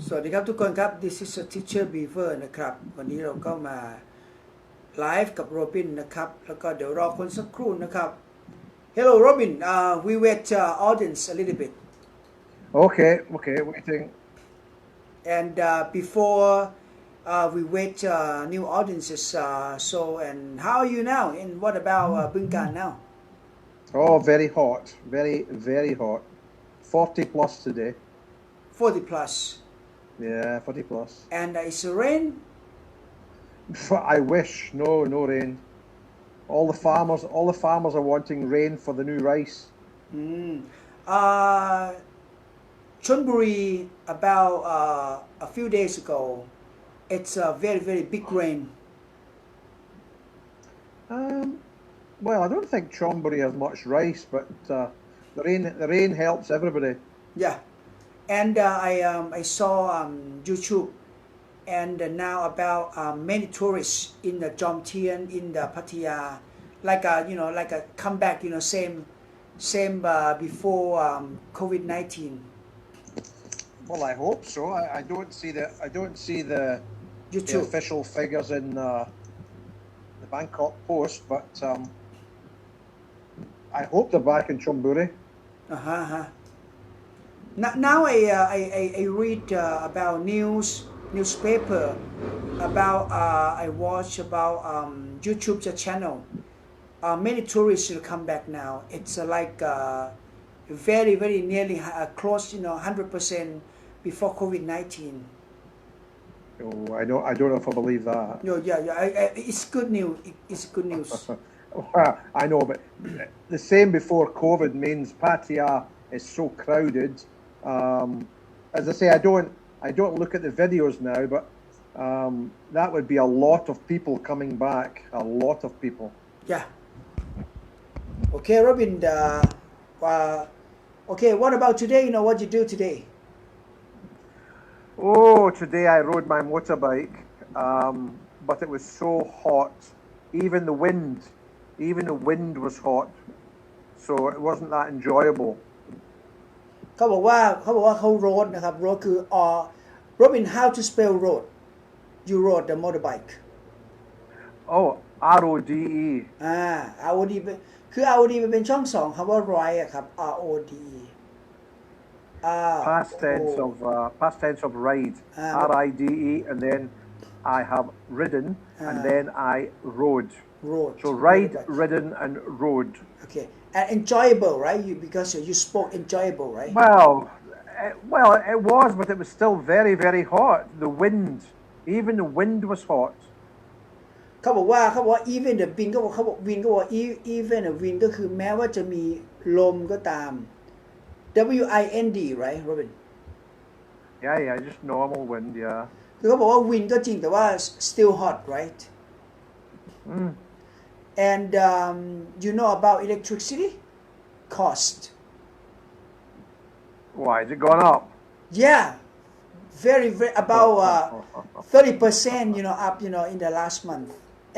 สวัสดีครับทุกคนครับ This is a TeacherBeever นะครับวันนี้เราก็มาไลฟ์กับโรบินนะครับแล้วก็เดี๋ยวรอคนสักครู่นะครับ Hello Robin we wait audience a little bit Okay, waiting. and before we wait new audiences so and how are you now and what about Bunkan now Oh, very hot, very hot. 40 plus today. 40 plus Yeah, 40 plus. and it's rain I wish. No rain. All the farmers are wanting rain for the new rice. Chonburi about a few days ago it's a very big rain Well, I don't think Chonburi has much rice, but the rain helps everybody. yeah and I saw YouTube and now about many tourists in the Jomtien in the Pattaya like a like a comeback same before COVID-19 Well, I hope so. I don't see the YouTube official figures in the Bangkok Post, but I hope they're back in Chonburi. Now I read about newspaper about I watch about YouTube channel many tourists will come back now it's like very nearly close 100% before COVID-19 Oh, I don't know if I believe that. no it's good news I know, but the same before COVID means Pattaya is so crowded. As I say, I don't look at the videos now, but that would be a lot of people coming back. A lot of people. yeah okay Robin okay what about today what you do today Oh, today I rode my motorbike, but it was so hot. Even the wind was hot, so it wasn't that enjoyable. เขาบอกว่าเขาโรดนะครับโรดคือRobin how to spell road you rode the motorbike Oh, RODE. ROD คือ ROD มันเป็นช่องสองคำว่า ride อะครับ ROD Past tense of ride. RIDE, and then I have ridden, and then I rode. So ride, ridden, and rode. Okay, and enjoyable, right? Because you spoke enjoyable, right? Well, it was, but it was still very hot. Even the wind was hot. เขาบอกว่า even the wind เขาบอก wind ก็บอก even the wind ก็คือแม้ว่าจะมีลมก็ตาม WIND right Robin Yeah just normal wind yeah คือเขาบอกว่า wind ก็จริงแต่ว่า still hot right and you know about electricity cost Why has it gone up yeah very about 30% up in the last month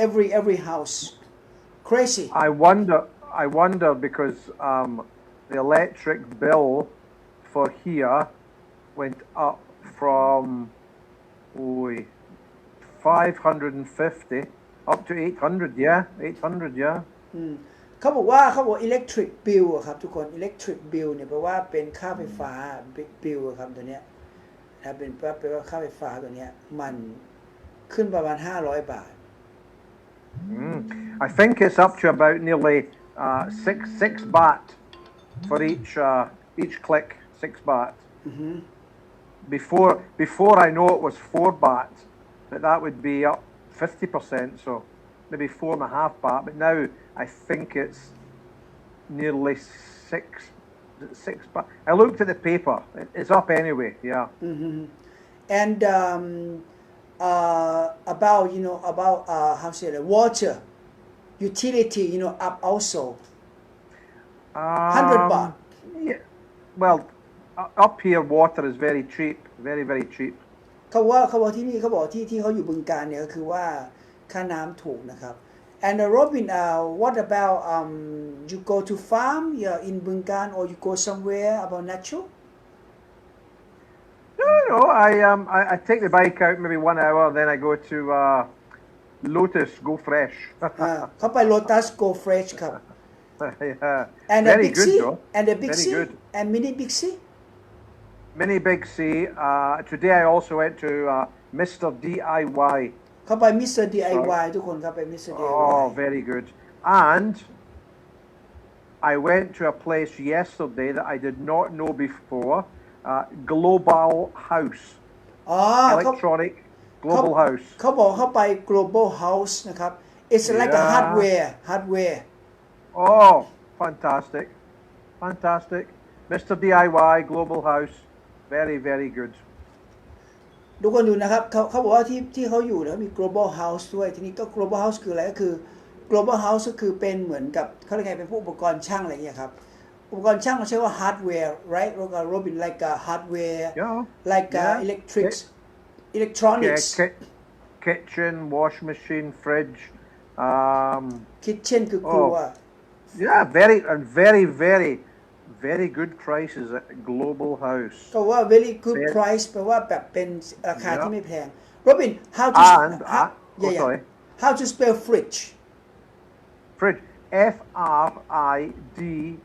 every house crazy I wonder because the electric bill for here went up from 550 up to 800 yeah เขาบอก electric bill อะครับทุกคน electric bill เนี่ยแปลว่าเป็นค่าไฟฟ้า bill อะครับตัวเนี้ยถ้าเป็นแปลว่าค่าไฟฟ้าตัวเนี้ยมันขึ้นประมาณ500 บาทI think it's up to about nearly 6 baht for each click 6 baht before I know it was 4 baht but that would be up 50% so maybe 4.5 baht but now I think it's nearly 6 baht I looked at the paper it's up anyway yeah and about about how to say it water utility up also 100 baht yeah well up here water is very cheap very cheap เขาบอกที่นี่เขาบอกที่เขาอยู่บึงกาฬเนี่ยก็คือว่าค่าน้ำถูกนะครับ and Robin what about you go to farm in Bunkan or you go somewhere about natural I take the bike out maybe 1 hour, then I go to Lotus Go Fresh. เขาไป Lotus Go Fresh ครับ Yeah. and the Very Big good C though. and the Big Very C good. and Mini Big C Mini Big C. Today I also went to Mr. DIY. เขาไป Mr. DIY ทุกคนครับไป Mr. DIY Oh, very good. And I went to a place yesterday that I did not know before. Global House. อ๋อ Electronic Global House. เขาบอกเขาไป Global House นะครับ it's like a hardware Oh, fantastic. Fantastic. Mr. DIY Global House. Very, very good. ทุกคนดูนะครับเขาบอกว่าที่เขาอยู่แล้วมี global house ด้วยทีนี้ก็ global house คืออะไรก็คือ global house ก็คือเป็นเหมือนกับเขาเรียกไงเป็นพวกอุปกรณ์ช่างอะไรอย่างเงี้ยครับอุปกรณ์ช่างเราใช้ว่า hardware right Robin like a hardware Yeah. like electronics Kitchen, wash machine, fridge. kitchen คือครัว Yeah, very good prices at Global House. ก็ว่า very good price แปลว่าแบบเป็นราคาที่ไม่แพง Robin how to how to spell fridge Fridge. FRIDGE.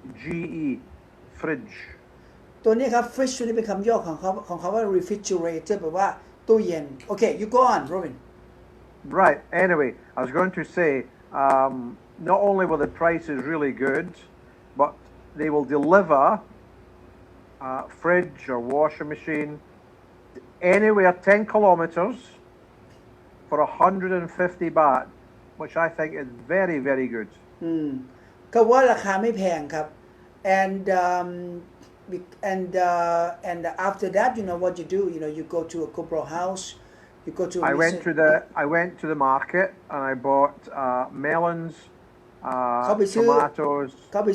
Fridge. ตัวนี้ครับ fridge ตัวนี้เป็นคำย่อของเขาว่า refrigerator แปลว่าตู้เย็น Okay you go on Robin Right. Anyway, I was going to say, not only were the prices really good, but they will deliver a fridge or washing machine anywhere 10 kilometers for 150 baht, which I think is very, very good. ก็ว่าราคาไม่แพงครับ and after that you know what you do you go to a global house you go to I went to the market and I bought melons, เขาไปซื้อ tomatoes,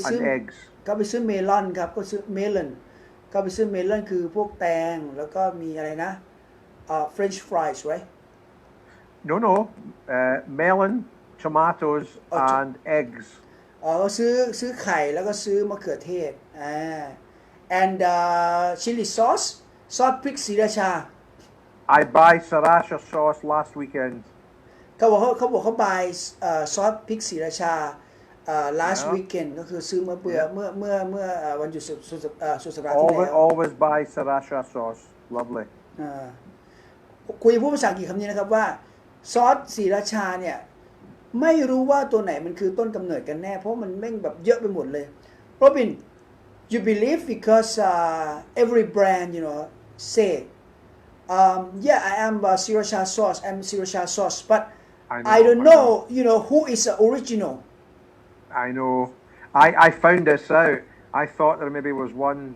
and eggs. เขาไปซื้อเมลอนครับก็ซื้อเมลอนเขาไปซื้อเมลอนคือพวกแตงแล้วก็มีอะไรนะFrench fries right No, melon, tomatoes, and eggs. ก็ซื้อไข่แล้วก็ซื้อมะเขือเทศand chili sauce ซอสพริกศรีราชา I buy sriracha sauce last weekend. เขาบอกเขาบายซอสพริกศรีราชาlast weekend ก็คือซื้อเมื่อวันหยุดสุดสัปดาห์ที่แล้ว Always buy sriracha sauce. Lovely. คุยพูดภาษาอังกฤษคำนี้นะครับว่าซอสศรีราชาเนี่ยไม่รู้ว่าตัวไหนมันคือต้นกำเนิดกันแน่เพราะมันแม่งแบบเยอะไปหมดเลย Robin you believe because every brand say yeah I am sriracha sauce I'm sriracha sauce but I don't know who is the original I know I found this out I thought there maybe was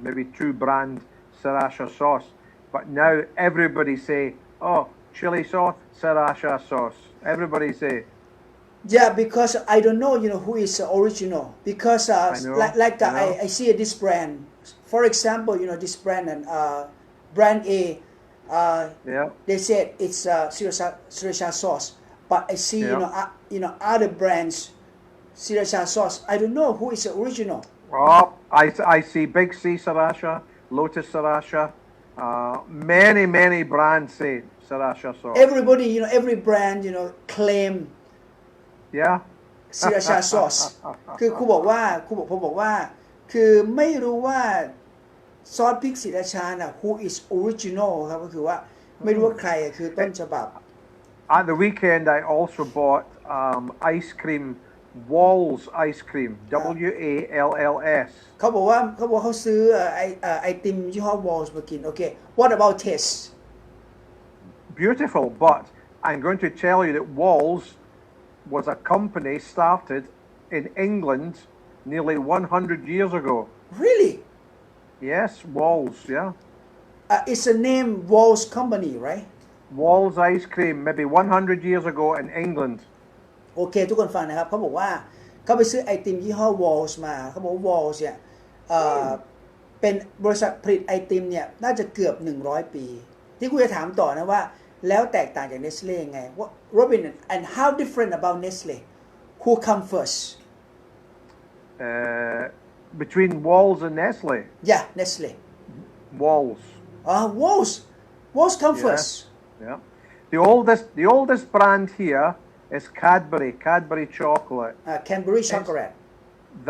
maybe two brand sriracha sauce but now everybody say oh chili sauce sriracha sauce everybody say yeah because I don't know who is the original because like I see this brand for example this brand and brand A they said it's sriracha sauce but I see other brands sriracha sauce I don't know who is the original I see Big C sriracha Lotus sriracha many brands say sriracha sauce everybody every brand claim yeah sriracha sauce คือผมบอกว่าคือไม่รู้ว่าซอสพริกศรีราชาน่ะ who is original ครับก็คือว่าไม่รู้ว่าใครคือต้นฉบับ At the weekend I also bought ice cream Walls ice cream WALLS เขาบอกเขาซื้อไอติมยี่ห้อ Walls มากิน Okay what about taste beautiful but I'm going to tell you that Walls was a company started in England nearly 100 years ago. Really? Yes, Walls, yeah. It's a name Walls company, right? Walls ice cream, maybe 100 years ago in England. โอเคทุกคนฟังนะครับเขาบอกว่าเขาไปซื้อไอติมยี่ห้อ Walls มาเขาบอกว่า Walls เนี่ยเป็นบริษัทผลิตไอติมเนี่ยน่าจะเกือบ100ปีที่กูจะถามต่อนะว่าแล้วแตกต่างจาก Nestle ไง Robin and how different about Nestle who come first between Walls and Nestle yeah Nestle Walls What's come Yeah. first? Yeah. The oldest brand here is Cadbury chocolate. Cadbury chocolate.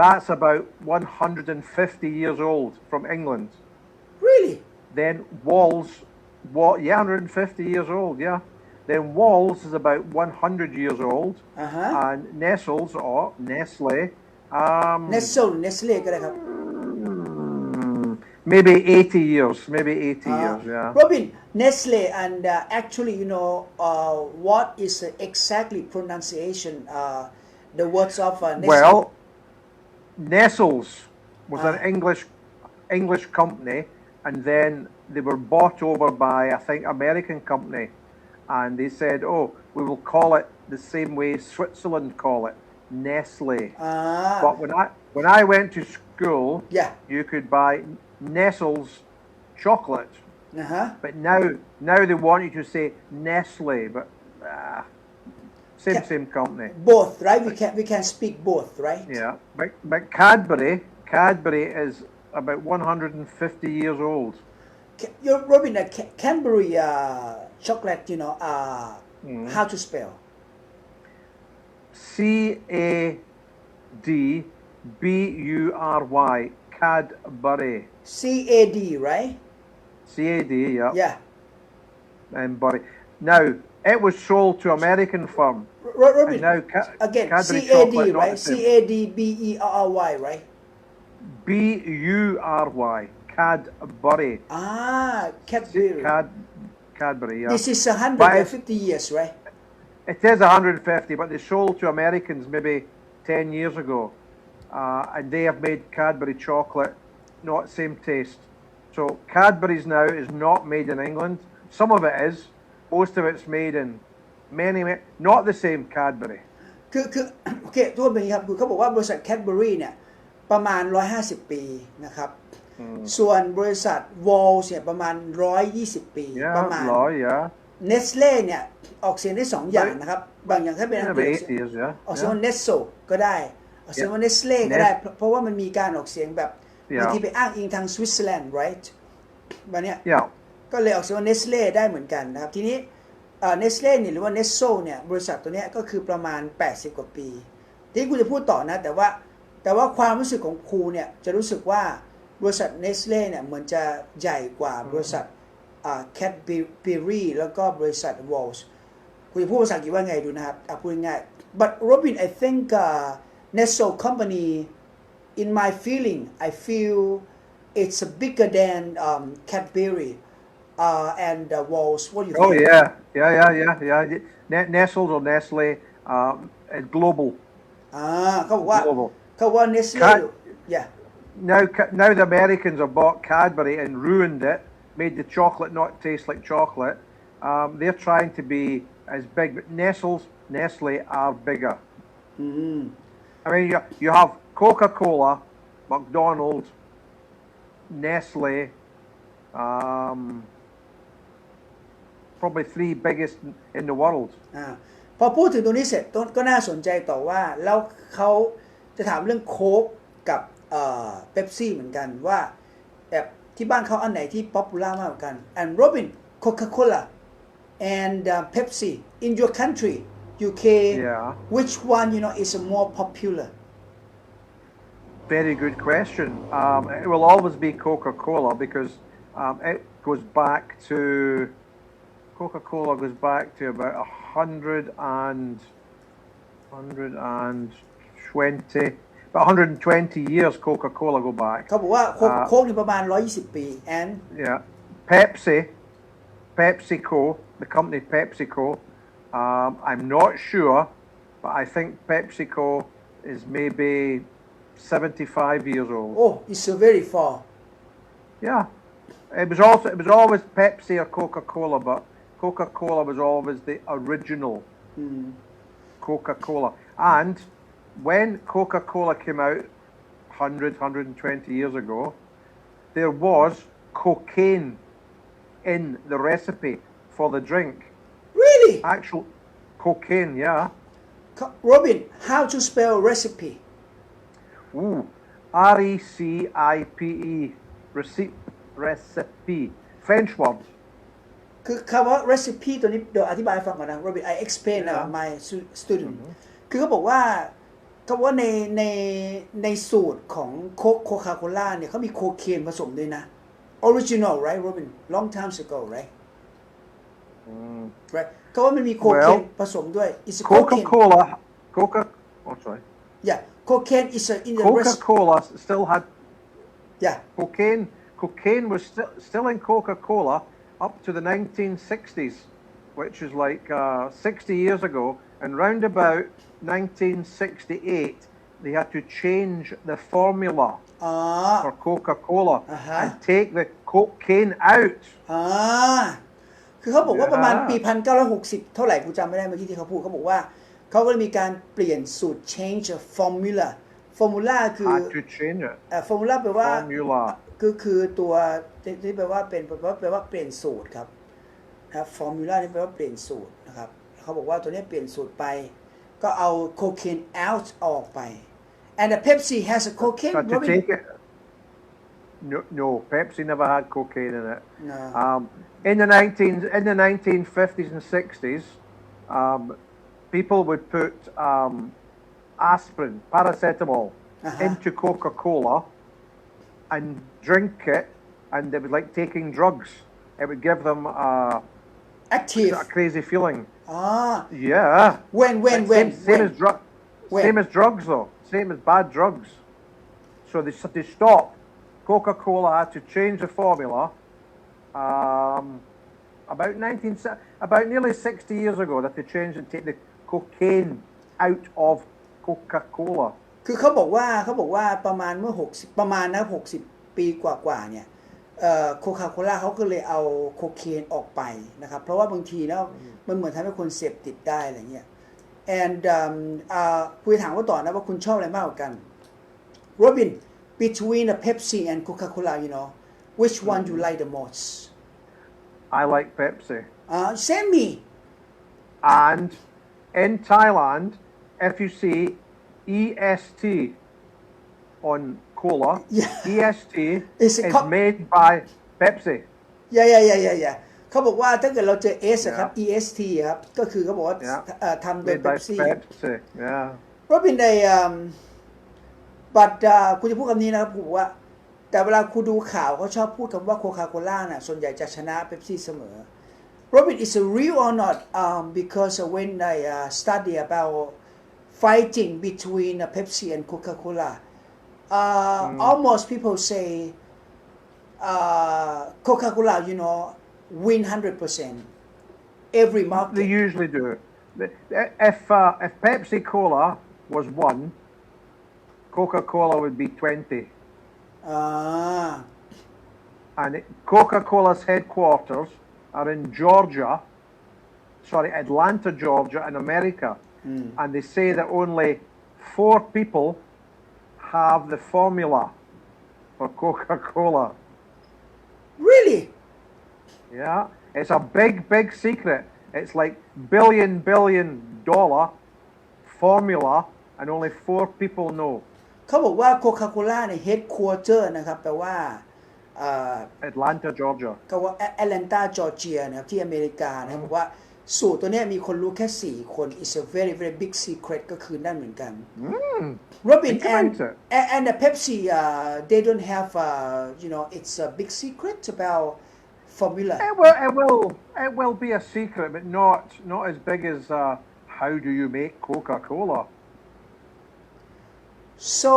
That's about 150 years old from England. Really? Then Walls, yeah, 150 years old, yeah. Then Walls is about 100 years old. And Nestle's or Nestle. Nestle ก็ได้ครับ Maybe 80 years, yeah. Robin, Nestle and actually, what is the exactly pronunciation, the words of Nestle? Well, Nestle's was an English company, and then they were bought over by, I think, American company, and they said, "Oh, we will call it the same way Switzerland call it, Nestle." But when I went to school, Yeah. you could buy Nestle's chocolate, but now they want you to say Nestle, but same company. Both, right? We can speak both, right? Yeah, but Cadbury is about 150 years old. Robin, Cadbury chocolate, how to spell? Cadbury. Cadbury. CAD, right? CAD, yeah. Yeah. And Bury. Now, it was sold to American firm. Robin, and now again, Cadbury CAD, chocolate, right? CADBERRY, right? BURY. Cadbury. Cadbury. Cadbury, yeah. This is 150 years, right? It is 150, but they sold to Americans maybe 10 years ago. And they have made Cadbury chocolate, not same taste. So Cadbury's now is not made in England. Some of it is. Most of it's made in many, not the same Cadbury. คือโอเคทุกคนเป็นอย่างนี้ครับคือเขาบอกว่าบริษัท Cadbury เนี่ยประมาณ150 ปีนะครับส่วนบริษัท Walls เนี่ยประมาณ120 ปีประมาณ Nestle เนี่ยออกเสียงได้2อย่างนะครับบางอย่างถ้าเป็นอังกฤษออกเสียงว่า Nestle ก็ได้ออกเสียงว่า Nestle ก็ได้เพราะว่ามันมีการออกเสียงแบบบางทีไปอ้างอิงทางสวิตเซอร์แลนด์ right แบบเนี้ยก็เลยออกเสียงว่า Nestle ได้เหมือนกันนะครับทีนี้Nestle เนี่ยหรือว่า Nestle เนี่ยบริษัทตัวเนี้ยก็คือประมาณ80 กว่าปีที่ครูจะพูดต่อนะแต่ว่าความรู้สึกของครูเนี่ยจะรู้สึกว่าบริษัท Nestle เนี่ยเหมือนจะใหญ่กว่าบริษัทCadbury แล้วก็บริษัท Walls ครูจะพูดภาษาอังกฤษว่าไงดูนะครับพูดง่าย but Robin I think Nestle company in my feeling I feel it's bigger than Cadbury and Walls what do you think? Yeah. Nestle or Nestle global. เขาบอกว่า Nestle yeah. Now the Americans have bought Cadbury and ruined it, made the chocolate not taste like chocolate. They're trying to be as big, but Nestle are bigger. I mean, you have Coca-Cola, McDonald's, Nestle, probably 3 biggest in the world. พอพูดถึงตรงนี้เสร็จก็น่าสนใจต่อว่าแล้วเขาจะถามเรื่องโค้กกับเป๊ปซี่เหมือนกันว่าแบบที่บ้านเขาอันไหนที่ป๊อปปูล่ามากกว่ากัน and Robin Coca-Cola and Pepsi in your country UK which one is more popular Very good question. It will always be Coca-Cola because it goes back to Coca-Cola goes back to about 120 years Coca-Cola go back. เขาบอกว่าโค้กนี่ประมาณ120 ปี and PepsiCo, the company PepsiCo, I'm not sure, but I think PepsiCo is maybe 75 years old. Oh, it's very far. Yeah. It was always Pepsi or Coca-Cola, but Coca-Cola was always the original Coca-Cola. And when Coca-Cola came out 120 years ago, there was cocaine in the recipe for the drink. Really? Actual cocaine, yeah. Robin, how to spell recipe? RECIPE. Recipe. French word. คือคำว่า recipe ตัวนี้เดี๋ยวอธิบายให้ฟังก่อนนะ Robin I explain my student คือเขาบอกว่าในสูตรของโคคาโคล่าเนี่ยเขามีโคเคนผสมด้วยนะ original right Robin long time ago right right เขาว่ามันมีโคเคนผสมด้วย it's Coca-Cola sorry yeah cocaine is in the Coca-Cola still had yeah cocaine was still in Coca-Cola up to the 1960s, which is like 60 years ago, and round about 1968 they had to change the formula for Coca-Cola and take the cocaine out คือเขาบอกว่าประมาณปี 1960 เท่าไหร่กูจำไม่ได้เมื่อกี้ที่เขาพูดเขาบอกว่าเขาก็เลยมีการเปลี่ยนสูตร change the formula คือ had to change it formula แปลว่าคือตัวที่แปลว่าเป็นแปลว่าเปลี่ยนสูตรครับนะครับ formula นี่แปลว่าเปลี่ยนสูตรนะครับเขาบอกว่าตัวนี้เปลี่ยนสูตรไปก็เอา cocaine out ออกไป and the Pepsi has a cocaine to take it no Pepsi never had cocaine in it no. in the 1950s and 60s people would put aspirin paracetamol into Coca-Cola and drink it, and it was like taking drugs. It would give them a crazy feeling. Yeah. When? Same as drugs though. Same as bad drugs. So they stopped. Coca-Cola had to change the formula. About nearly 60 years ago that they changed and take the cocaine out of Coca-Cola. คือเขาบอกว่าประมาณเมื่อ60ประมาณนะ60 ปีกว่าเนี่ยโคคาโคล่าเขาก็เลยเอาโคเคนออกไปนะครับเพราะว่าบางทีแล้วมันเหมือนทำให้คนเสพติดได้อะไรเงี้ย and คุยถามว่าต่อนะว่าคุณชอบอะไรมากกว่ากัน Robin between a Pepsi and Coca-Cola you know which one you like the most I like Pepsi same me and in Thailand if you see EST on cola. EST is made by Pepsi. Yeah. เขาบอกว่าถ้าเกิดเราเจอ S ครับ EST ครับก็คือเขาบอกว่าทำโดย Pepsi. Yeah. เพราะเป็นในคุณจะพูดคำนี้นะครับผมว่าแต่เวลาคุณดูข่าวเขาชอบพูดคำว่าโคคาโคล่าน่ะส่วนใหญ่จะชนะ Pepsi เสมอ Robin is a real or not because when I study about fighting between Pepsi and Coca-Cola almost people say Coca-Cola you know win 100% every market they usually do if Pepsi Cola was 1 Coca-Cola would be 20 and Coca-Cola's headquarters are in Atlanta Georgia in America and they say that only 4 people have the formula for Coca-Cola. Really? Yeah, it's a big secret. It's like billion dollar formula and only 4 people know. เขาบอกว่า Coca-Cola ใน headquarter นะครับแปลว่าAtlanta Georgia ก็ว่า Atlanta Georgia นะครับที่อเมริกานะครับบอกว่าสูตรตัวนี้มีคนรู้แค่4 คน it's a very big secret ก็คือนั่นเหมือนกัน Robin and the Pepsi they don't have you know it's a big secret about formula it will be a secret but not as big as how do you make Coca-Cola so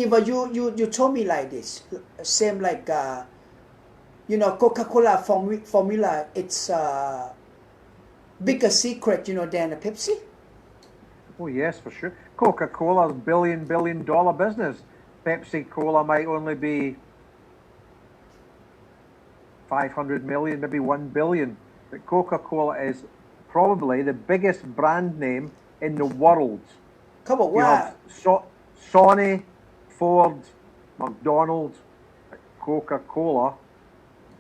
if you told me like this same like you know Coca-Cola formula it's bigger secret you know than a Pepsi oh yes for sure Coca-Cola's billion dollar business Pepsi Cola might only be 500 million maybe 1 billion but Coca-Cola is probably the biggest brand name in the world เขาบอกว่า Sony Ford McDonald's Coca-Cola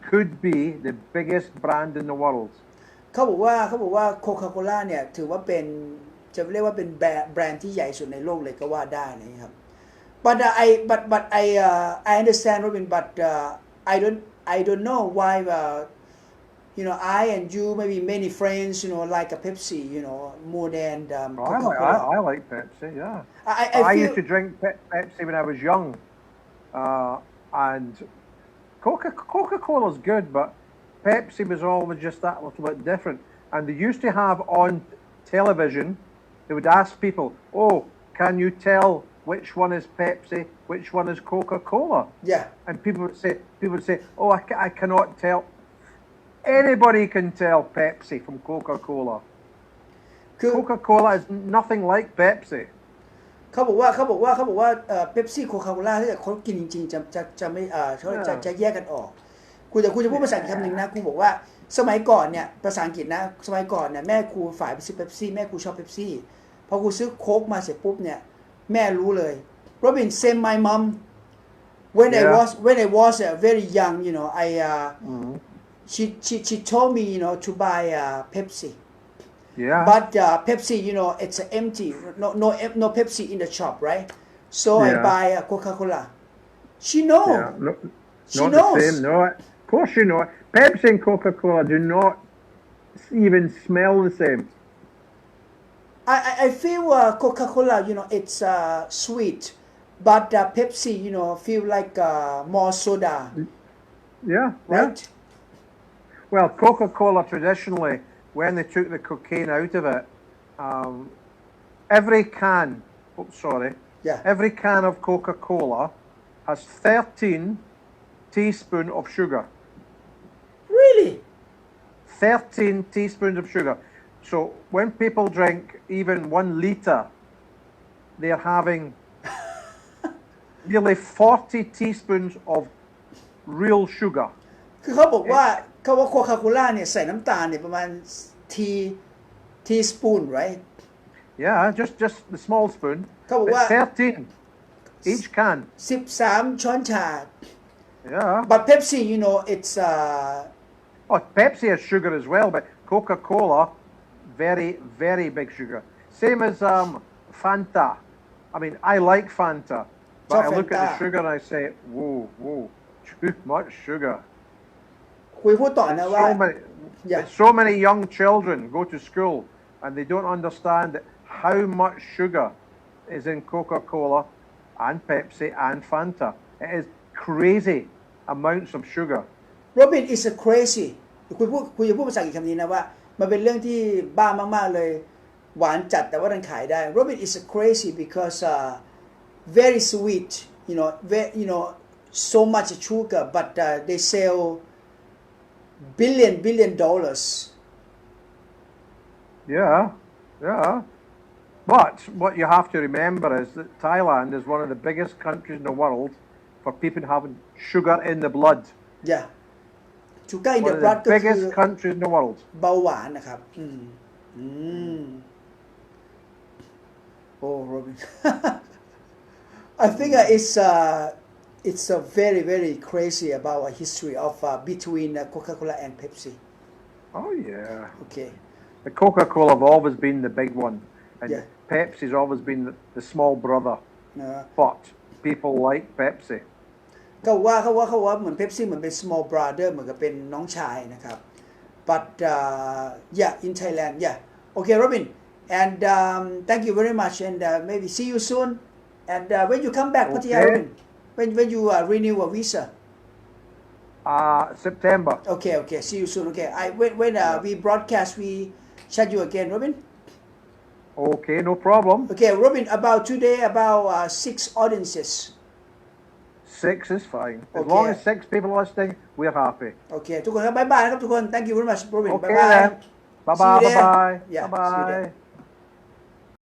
could be the biggest brand in the world เขาบอกว่าโคคาโคล่าเนี่ยถือว่าเป็นจะเรียกว่าเป็นแบรนด์ที่ใหญ่สุดในโลกเลยก็ว่าได้นะครับbut I understand Robin but I don't know why I and you maybe many friends like a Pepsi more than Coca-Cola. I like Pepsi. Yeah. I I feel used to drink Pepsi when I was young, and Coca-Cola's good, but Pepsi was always just that little bit different. And they used to have on television, they would ask people, "Oh, can you tell which one is Pepsi, which one is Coca-Cola?" yeah And people would say, "Oh, I cannot tell." Anybody can tell Pepsi from Coca-Cola. คือ Coca-Cola is nothing like Pepsi. เขาบอกว่าเป๊ปซี่โคคาโคล่าถ้าเกิดเขากินจริงๆจะไม่เขาจะแยกกันออกคุณจะพูดภาษาอังกฤษคำหนึ่งนะครูบอกว่าสมัยก่อนเนี่ยภาษาอังกฤษนะสมัยก่อนเนี่ยแม่ครูฝ่ายไปซื้อเป๊ปซี่แม่ครูชอบเป๊ปซี่พอครูซื้อโค้กมาเสร็จปุ๊บเนี่ยแม่รู้เลย Robin same my mom when I was very young she told me to buy Pepsi Yeah. but Pepsi it's empty no Pepsi in the shop right so I buy Coca-Cola she know she not knows the same. No, of course you know. Pepsi and Coca-Cola do not even smell the same. I feel Coca-Cola it's sweet but Pepsi feel like more soda Yeah. right Yeah. Well, Coca-Cola traditionally, when they took the cocaine out of it, every can, every can of Coca-Cola has 13 teaspoons of sugar. really 13 teaspoons of sugar. So when people drink even 1 liter, they're having nearly 40 teaspoons of real sugar. คือเขาบอกว่าโคคาโคล่าเนี่ยใส่น้ำตาลเนี่ยประมาณteaspoon right Yeah, just the small spoon. เขาบอกว่า 13 each can. 13 ช้อนชา Yeah. but Pepsi it's Oh, Pepsi has sugar as well, but Coca-Cola, very, very big sugar. Same as Fanta. I mean, I like Fanta, but I look at the sugar and I say, whoa, too much sugar. คุยพูดต่อนะว่า So many young children go to school and they don't understand how much sugar is in Coca-Cola and Pepsi and Fanta. It is crazy amounts of sugar. Robin is a crazy คุยจะพูดภาษาอังกฤษคำนี้นะว่ามันเป็นเรื่องที่บ้ามากๆเลยหวานจัดแต่ว่ามันขายได้ Robin is a crazy because very sweet so much sugar but they sell billion dollars. Yeah. But what you have to remember is that Thailand is one of the biggest countries in the world for people having sugar in the blood. Yeah. Sugar in One the of blood the biggest countries in the world. เบาหวานนะครับOh, Robin. I think it's a very very crazy about a history of between Coca-Cola and Pepsi. Oh yeah. Okay. The Coca-Cola have always been the big one, and Pepsi's always been the small brother. But people like Pepsi. เขาว่าเหมือน Pepsi เหมือนเป็น small brother เหมือนกับเป็นน้องชายนะครับ but in Thailand okay Robin and thank you very much and maybe see you soon and when you come back Pattaya Robin when you renew a visa September. Okay see you soon okay when we broadcast we chat you again Robin Okay, no problem. Okay Robin about today about 6 audiences 6 is fine. As long as 6 people are listening, we're happy. Okay ทุกคนครับบ๊ายบายนะครับทุกคน thank you very much Robin Okay bye bye then. Bye bye. Yeah, Bye bye.